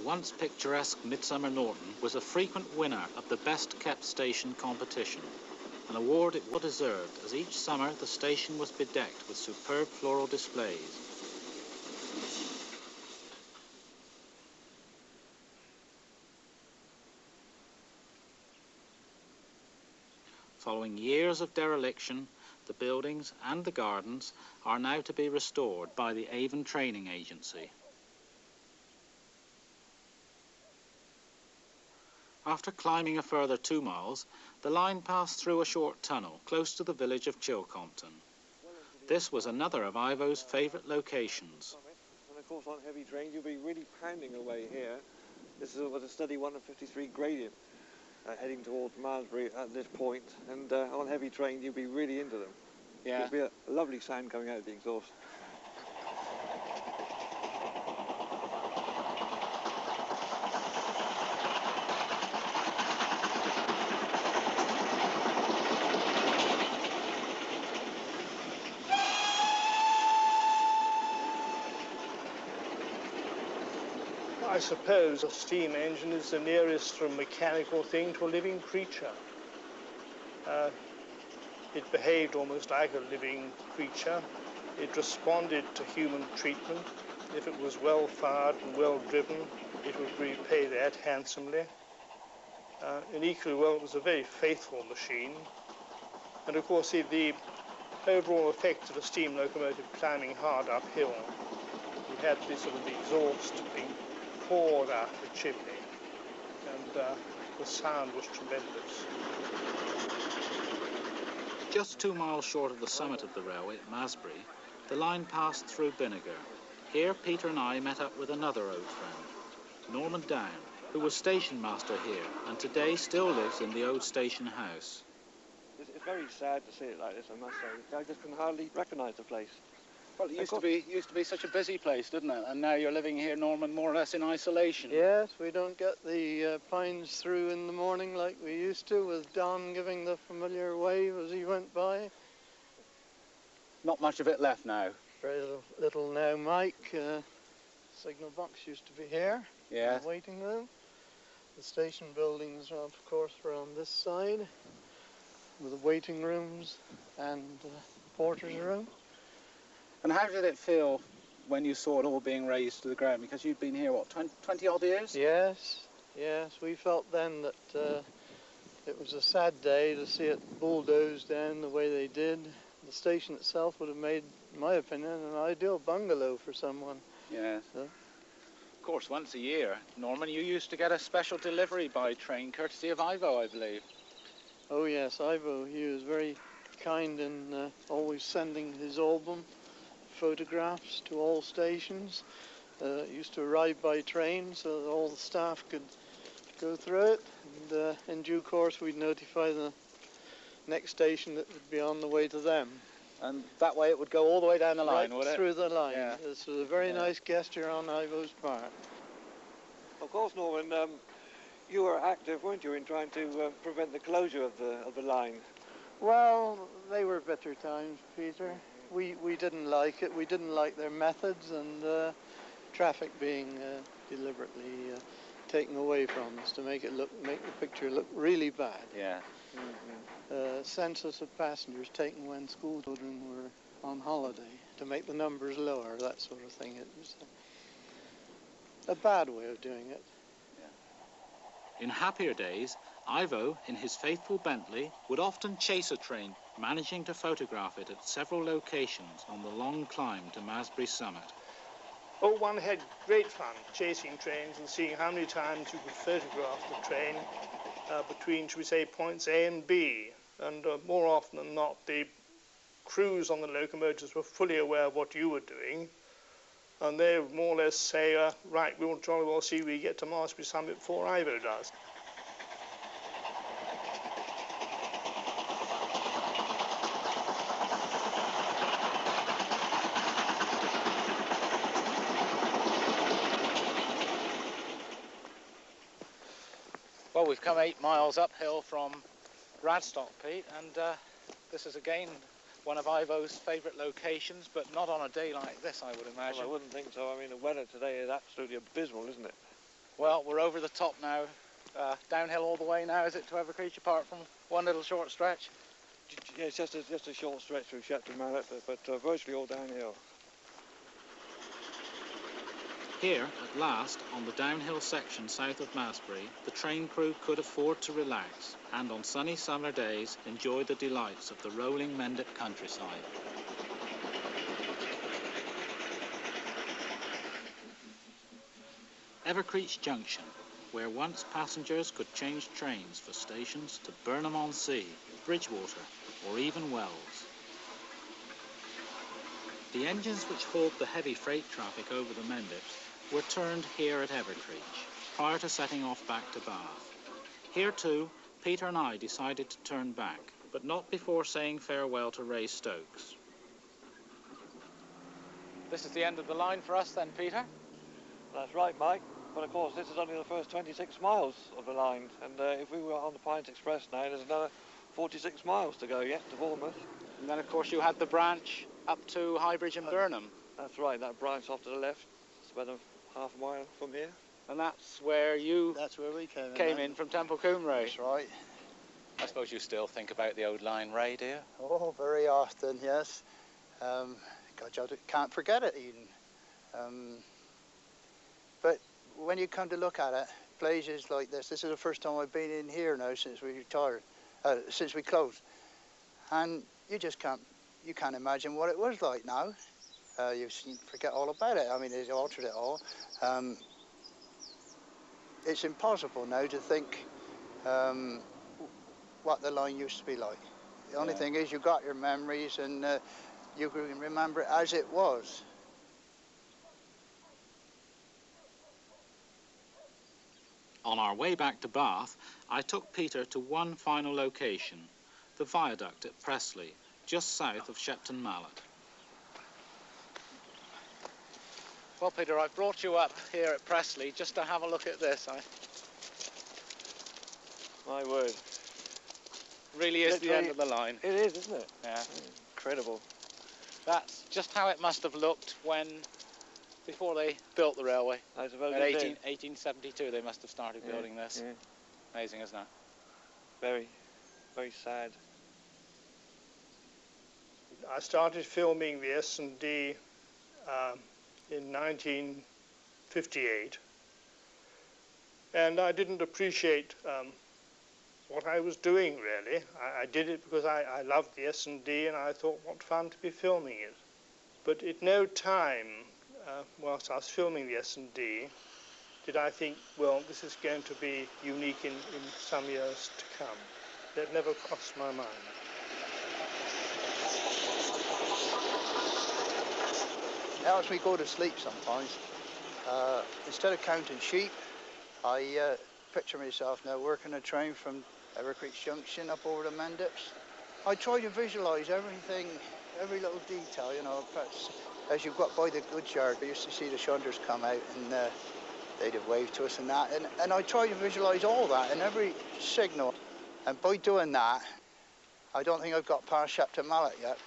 once picturesque Midsummer Norton was a frequent winner of the Best Kept Station competition, an award it well deserved, as each summer the station was bedecked with superb floral displays. Following years of dereliction, the buildings and the gardens are now to be restored by the Avon Training Agency. After climbing a further 2 miles, the line passed through a short tunnel close to the village of Chilcompton. This was another of Ivo's favourite locations. And of course on heavy trains you'll be really pounding away here. This is a steady 153 gradient heading towards Malmesbury at this point, and on heavy trains you'll be really into them. Yeah. It'll be a lovely sound coming out of the exhaust. I suppose a steam engine is the nearest from mechanical thing to a living creature. It behaved almost like a living creature. It responded to human treatment. If it was well fired and well driven, it would repay that handsomely. And equally well, it was a very faithful machine. And of course, the overall effect of a steam locomotive climbing hard uphill, you had this sort of the exhaust being poured out the chimney, and the sound was tremendous. Just 2 miles short of the summit of the railway at Masbury, the line passed through Vinegar. Here Peter and I met up with another old friend, Norman Down, who was station master here and today still lives in the old station house. It's very sad to see it like this, I must say. I just can hardly recognise the place. Well, it used to be such a busy place, didn't it? And now you're living here, Norman, more or less in isolation. Yes, we don't get the pines through in the morning like we used to, with Don giving the familiar wave as he went by. Not much of it left now. Very little now, Mike. Signal box used to be here. Yeah. The waiting room. The station buildings, of course, were on this side, with the waiting rooms and porter's room. And how did it feel when you saw it all being razed to the ground? Because you'd been here, what, 20 odd years? Yes, yes. We felt then that it was a sad day to see it bulldozed down the way they did. The station itself would have made, in my opinion, an ideal bungalow for someone. Yes. So. Of course, once a year, Norman, you used to get a special delivery by train, courtesy of Ivo, I believe. Oh yes, Ivo. He was very kind in always sending his album photographs to all stations. It used to arrive by train so that all the staff could go through it, and in due course we'd notify the next station that would be on the way to them. And that way it would go all the way down the line, right would it? Through the line. Yeah. This was a very nice gesture on Ivo's part. Of course, Norman, you were active, weren't you, in trying to prevent the closure of the line? Well, they were bitter times, Peter. We didn't like it. We didn't like their methods, and traffic being deliberately taken away from us to make the picture look really bad. Yeah. Census of passengers taken when school children were on holiday to make the numbers lower, that sort of thing. It was a bad way of doing it. In happier days, Ivo, in his faithful Bentley, would often chase a train, managing to photograph it at several locations on the long climb to Masbury summit. Oh, one had great fun chasing trains and seeing how many times you could photograph the train between, shall we say, points A and B. And more often than not, the crews on the locomotives were fully aware of what you were doing. And they would more or less say, right, we'll jolly well see we get to Masbury summit before Ivo does. Well, we've come 8 miles uphill from Radstock, Pete, and this is again one of Ivo's favourite locations, but not on a day like this, I would imagine. Well, I wouldn't think so. I mean, the weather today is absolutely abysmal, isn't it? Well, we're over the top now. Downhill all the way now, is it, to Evercreech, apart from one little short stretch? Yeah, it's just a short stretch through Shepton Mallet, but virtually all downhill. Here, at last, on the downhill section south of Masbury, the train crew could afford to relax and on sunny summer days enjoy the delights of the rolling Mendip countryside. Evercreech Junction, where once passengers could change trains for stations to Burnham-on-Sea, Bridgewater, or even Wells. The engines which hauled the heavy freight traffic over the Mendips were turned here at Evercreech, prior to setting off back to Bath. Here too, Peter and I decided to turn back, but not before saying farewell to Ray Stokes. This is the end of the line for us then, Peter? That's right, Mike. But of course, this is only the first 26 miles of the line, and if we were on the Pines Express now, there's another 46 miles to go yet to Bournemouth. And then, of course, you had the branch up to Highbridge and Burnham. That's right, that branch off to the left. It's about half a mile from here. And that's where you we came in from Temple Coombe. That's right. I suppose you still think about the old line, Ray, do you? Oh, very often, yes. God, you can't forget it even. But when you come to look at it, places like this is the first time I've been in here now since we retired, since we closed. And you just can't imagine what it was like now. You forget all about it. I mean, it's altered it all. It's impossible now to think what the line used to be like. The only thing is you've got your memories and you can remember it as it was. On our way back to Bath, I took Peter to one final location, the viaduct at Pressley, just south of Shepton Mallet. Well, Peter, I've brought you up here at Pressley just to have a look at this. My word. Really is the end of the line. It is, isn't it? Yeah. Incredible. That's just how it must have looked before they built the railway. I suppose In it did. 1872 they must have started building this. Yeah. Amazing, isn't it? Very, very sad. I started filming the S&D in 1958, and I didn't appreciate what I was doing, really. I did it because I loved the S&D and I thought what fun to be filming it. But at no time whilst I was filming the S&D did I think, well, this is going to be unique in some years to come. That never crossed my mind. It helps me go to sleep sometimes. Instead of counting sheep, I picture myself now working a train from Evercreech Junction up over the Mendips. I try to visualise everything, every little detail, you know. Perhaps as you got by the goods yard, I used to see the shunters come out and they'd have waved to us and that. And I try to visualise all that in every signal. And by doing that, I don't think I've got past Shepton Mallet yet.